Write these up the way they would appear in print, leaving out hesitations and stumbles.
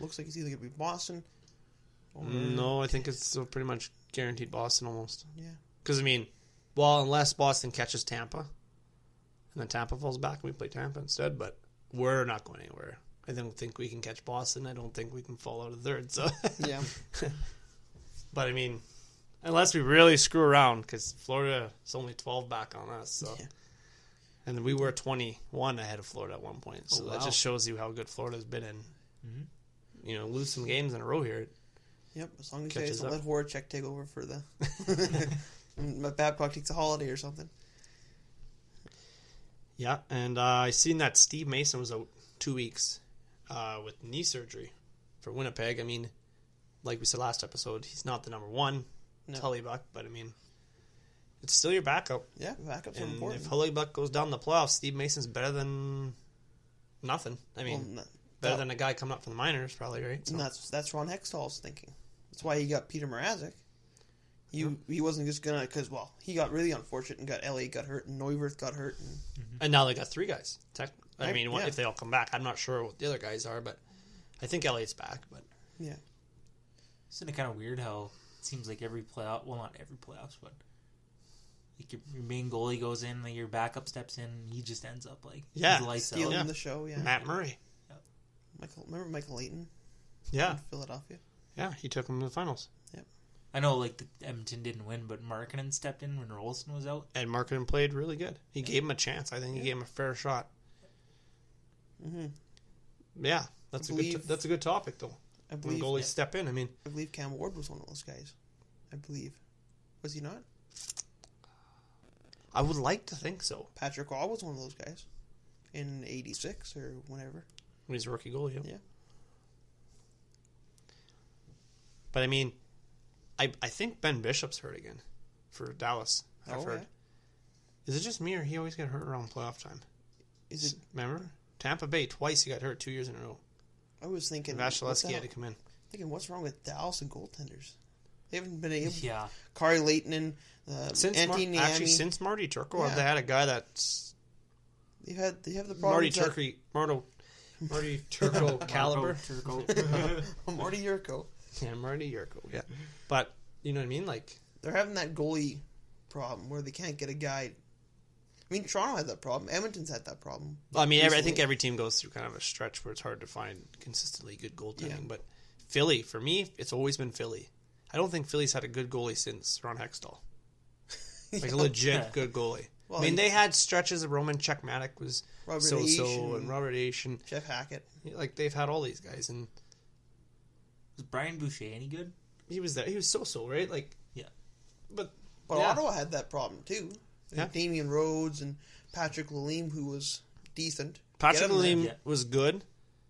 looks like it's either going to be Boston or... No, I think it's still pretty much guaranteed Boston almost. Yeah. Because, I mean, well, unless Boston catches Tampa, and then Tampa falls back and we play Tampa instead, but we're not going anywhere. I don't think we can catch Boston. I don't think we can fall out of third. So yeah. But, I mean, unless we really screw around, because Florida is only 12 back on us. So. Yeah. And we were 21 ahead of Florida at one point. So that just shows you how good Florida's been in. Mm-hmm. Lose some games in a row here. Yep, as long as you guys don't let Horacek take over for the... Babcock takes a holiday or something. Yeah, and I seen that Steve Mason was out 2 weeks with knee surgery for Winnipeg. I mean, like we said last episode, he's not the number one Tullybuck, but I mean, it's still your backup. Yeah, backups are important. If Tullybuck goes down the playoffs, Steve Mason's better than nothing. I mean, better than a guy coming up from the minors, probably, right? So. And that's Ron Hextall's thinking. That's why he got Peter Mrazek. He wasn't just gonna, because he got really unfortunate and got Elliott got hurt and Neuwirth got hurt and now they got 3 guys. I mean, if they all come back, I'm not sure what the other guys are, but I think Elliott's back. But yeah, isn't it kind of weird how it seems like every playoff, well, not every playoffs, but like your main goalie goes in, like your backup steps in, and he just ends up like stealing the show. Yeah, Matt Murray. Yep. Remember Michael Layton? Yeah, in Philadelphia. Yeah, he took him to the finals. Yep. I know, like, the Edmonton didn't win, but Markkinen stepped in when Rolston was out. And Markkinen played really good. He gave him a chance. I think he gave him a fair shot. Mm-hmm. Yeah, that's a good topic, though. I believe when goalies step in, I mean... I believe Cam Ward was one of those guys. I believe. Was he not? I would like to think so. Patrick Waugh was one of those guys. In 86 or whenever. When he's a rookie goalie, yeah. But, I mean... I think Ben Bishop's hurt again for Dallas. I've heard. Yeah. Is it just me or he always got hurt around playoff time? Is it? Remember? Tampa Bay, twice he got hurt 2 years in a row. I was thinking... Vasilevsky had to come in. Thinking, what's wrong with Dallas and goaltenders? They haven't been able... Yeah. Kari Leighton and Antti Niemi. Since Marty Turco, they had a guy that's... They have the problem... Marty Turco caliber. Marty Yurko. Yeah, Marty Yurko, yeah. But, you know what I mean? Like, they're having that goalie problem where they can't get a guy. I mean, Toronto had that problem. Edmonton's had that problem. Well, I mean, I think every team goes through kind of a stretch where it's hard to find consistently good goaltending. Yeah. But Philly, for me, it's always been Philly. I don't think Philly's had a good goalie since Ron Hextall. Like a legit good goalie. Well, I mean, they had stretches of Roman Czechmatic was so-so and Robert Ashe and Jeff Hackett. Like, they've had all these guys. And was Brian Boucher any good? He was there. He was so-so, right? Like, yeah. But Ottawa had that problem, too. Yeah. Damian Rhodes and Patrick Lalime, who was decent. Patrick Lalime was good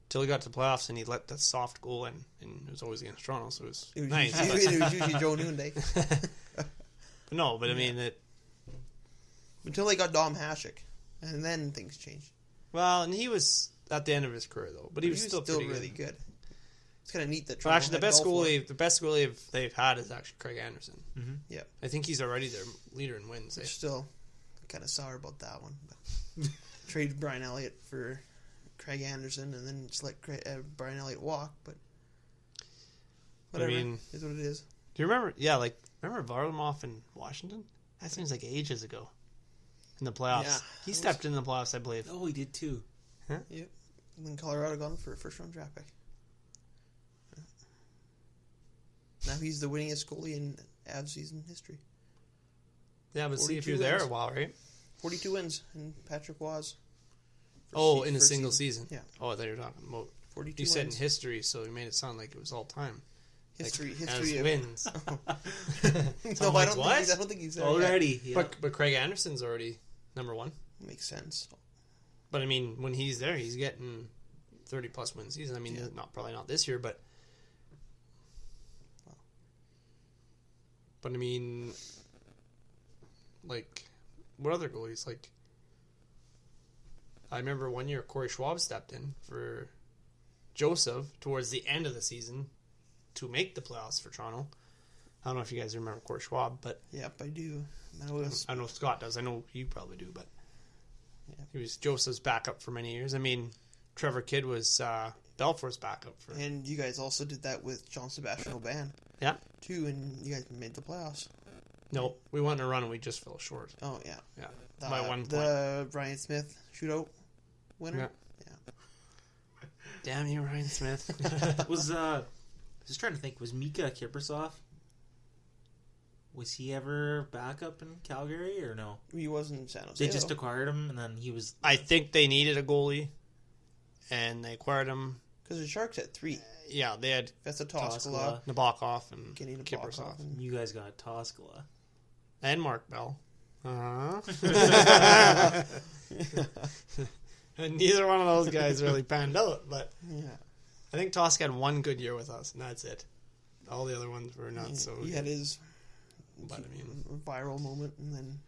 until he got to the playoffs, and he let that soft goal in, and it was always against Toronto, so it was nice. It was usually Joe Noonday. But I mean... Until they got Dom Hasek, and then things changed. Well, and he was at the end of his career, though, but he was still really good. It's kind of neat that. Well, actually, the best goalie they've had is actually Craig Anderson. Mm-hmm. Yeah, I think he's already their leader in wins. They're still kind of sour about that one. But traded Brian Elliott for Craig Anderson, and then just let Brian Elliott walk. But whatever, is what it is. Do you remember? Yeah, remember Varlamov in Washington? That seems like ages ago. In the playoffs, yeah, he stepped in the playoffs, I believe. Oh, he did too. Huh? Yep. And then Colorado got him for a first-round draft pick. Now he's the winningest goalie in Avs season history. Yeah, but see if you're there a while, right? 42 wins in Patrick Waugh's. In a single season. Yeah. Oh, I thought you were talking about. 42 you said wins. In history, so you made it sound like it was all time. History as wins. No, I don't think he's there already. Yeah. But Craig Anderson's already number one. Makes sense. But I mean, when he's there, he's getting 30+ win season. I mean, probably not this year, but. But I mean, like, what other goalies? Like, I remember one year Corey Schwab stepped in for Joseph towards the end of the season to make the playoffs for Toronto. I don't know if you guys remember Corey Schwab, but... Yep, I do. I know Scott does. I know you probably do, but he was Joseph's backup for many years. I mean, Trevor Kidd was Belfour's backup for. And you guys also did that with John Sebastian Aubin. Yeah. Too, and you guys made the playoffs. Nope, we went on a run and we just fell short. Oh yeah. Yeah. By 1 point. The Ryan Smith shootout winner. Yeah. Damn you, Ryan Smith. Just trying to think. Was Mika Kiprusoff? Was he ever back up in Calgary or no? He wasn't in San Jose. They just acquired him, and then he was. I think they needed a goalie, and they acquired him because the Sharks had 3. Yeah, they had Toskala, Nabokov, and Kiprusoff. You guys got Toskala and Marc Bell. And neither one of those guys really panned out, but yeah, I think Tosk had 1 good year with us, and that's it. All the other ones were not so. He had his, viral moment, and then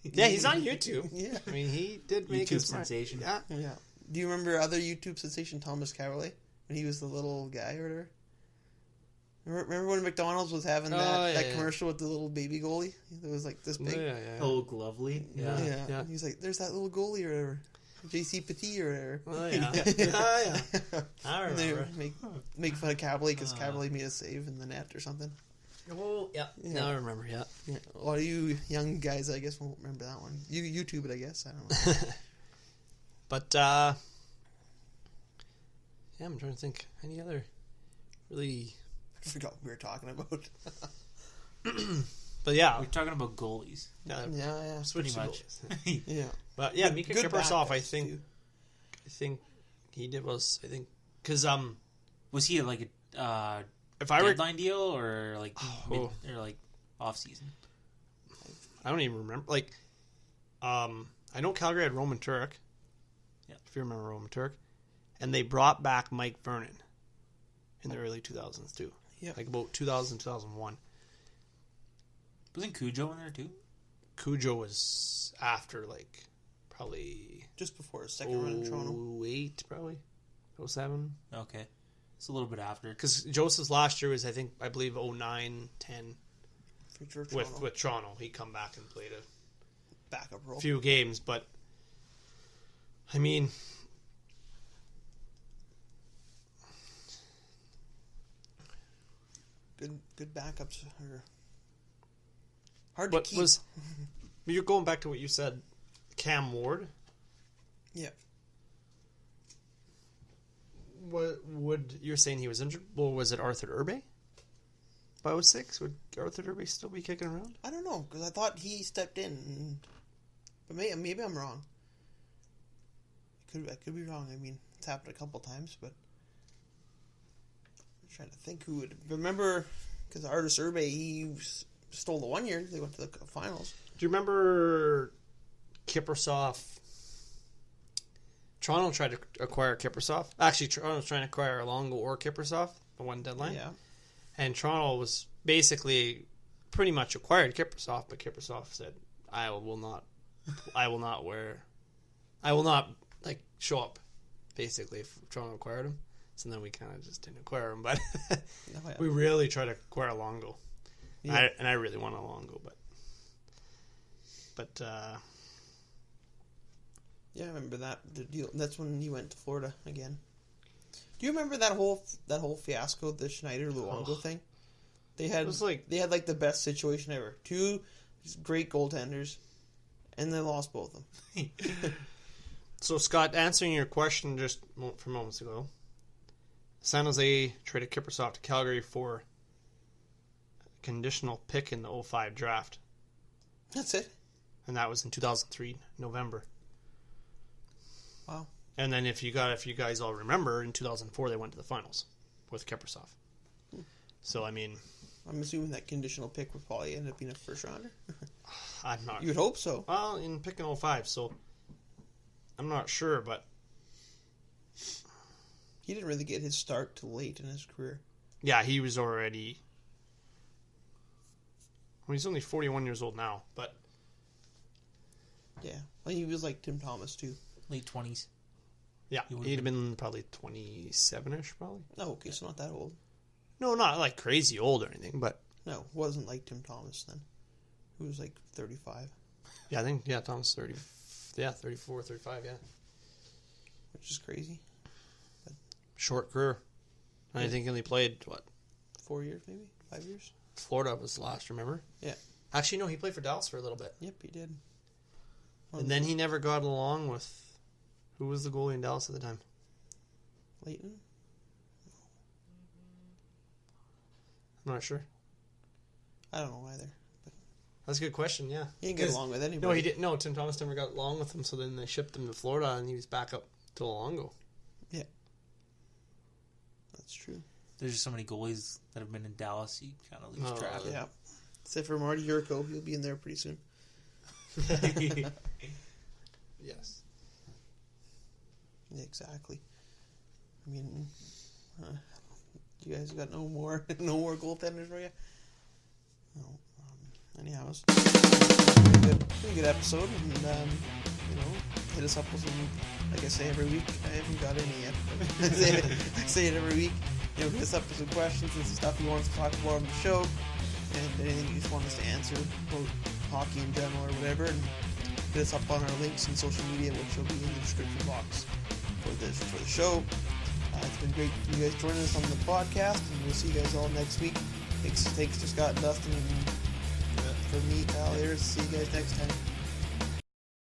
he's on YouTube. Yeah, I mean, he did make YouTube sensation. Yeah. Do you remember other YouTube sensation Thomas Cavalier when he was the little guy or whatever? Remember when McDonald's was having that commercial with the little baby goalie? It was like this big. Yeah. Oh, Lovely. Yeah. He's like, there's that little goalie or whatever. JC Petit or whatever. Oh, yeah. I remember. Make fun of Cavalier because Cavalier made a save in the net or something. Oh, yeah. Now I remember, yeah. A lot of you young guys, I guess, won't remember that one. You YouTube it, I guess. I don't know. But, I'm trying to think. Any other really... I forgot what we were talking about. But yeah. We're talking about goalies. Yeah. Pretty much. Yeah. But yeah, Mika Kiprusoff, I think he did because was he like a if I deadline deal or like or like off season? I don't even remember. Like, I know Calgary had Roman Turek. Yeah, if you remember Roman Turek, and they brought back Mike Vernon in the early 2000s too. Yeah, like about 2000, 2001. Wasn't Cujo in there too? Cujo was after, like, probably... just before his second run in Toronto. 08, probably. 07. Okay. It's a little bit after. Because Joseph's last year was, I believe, 09, 10. With Toronto. He come back and played a backup role. Few games, but... I mean... Good backups are hard to keep. You're going back to what you said, Cam Ward. Yeah. You're saying he was injured? Well, was it Arthur Urbe? By 06? Would Arthur Urbe still be kicking around? I don't know, because I thought he stepped in. But maybe I'm wrong. I could be wrong. I mean, it's happened a couple times, but I'm trying to think who would remember. Because Artis Urbe, he stole the 1 year. They went to the finals. Do you remember Kiprusoff? Toronto tried to acquire Kiprusoff. Actually, Toronto was trying to acquire Luongo or Kiprusoff, the one deadline. Yeah. And Toronto was basically pretty much acquired Kiprusoff, but Kiprusoff said, I will not show up, basically, if Toronto acquired him. So then we kind of just didn't acquire him, but we really tried to acquire Luongo. Yeah. I really want a Luongo, but yeah, I remember that the deal. That's when he went to Florida again. Do you remember that whole fiasco, the Schneider Luongo thing? They had the best situation ever. 2 great goaltenders, and they lost both of them. So Scott, answering your question just from moments ago, San Jose traded Kiprusoff to Calgary for a conditional pick in the 05 draft. That's it. And that was in 2003, November. Wow. And then if you guys all remember, in 2004 they went to the finals with Kiprusoff. So I mean, I'm assuming that conditional pick would probably end up being a first rounder. I'm not. You'd hope so. Well, in picking 05, so I'm not sure, but he didn't really get his start till late in his career. Yeah, he was already. Well, he's only 41 years old now, but yeah, well, he was like Tim Thomas too. Late 20s. Yeah, he'd have been probably 27-ish, probably. Oh, okay, so not that old. No, not like crazy old or anything, but... No, wasn't like Tim Thomas then. Who was like 35. Yeah, I think, Thomas 30... Yeah, 34, 35, yeah. Which is crazy. short career. And I think he only played, 4 years, maybe 5 years. Florida was the last. Remember? Yeah. Actually, no. He played for Dallas for a little bit. Yep, he did. And then he never got along with who was the goalie in Dallas at the time. Leighton. I'm not sure. I don't know either. That's a good question. Yeah, he didn't get along with anybody. No, he didn't. No, Tim Thomas never got along with him. So then they shipped him to Florida, and he was back up to Luongo. Yeah, that's true. There's just so many goalies that have been in Dallas, you kind of lose track. Yeah, except for Marty Yurko, he'll be in there pretty soon. Yes. Yeah, exactly. I mean, you guys got no more goaltenders for you? No. Anyhow, it's pretty good episode, and hit us up with some. Like I say every week, I haven't got any yet. But I say it every week. Hit us up with some questions and some stuff you want us to talk about on the show, and anything you just want us to answer about hockey in general or whatever. And hit us up on our links and social media, which will be in the description box for the show. It's been great for you guys joining us on the podcast, and we'll see you guys all next week. Thanks to Scott and Dustin, and for me, Kyle here. See you guys next time.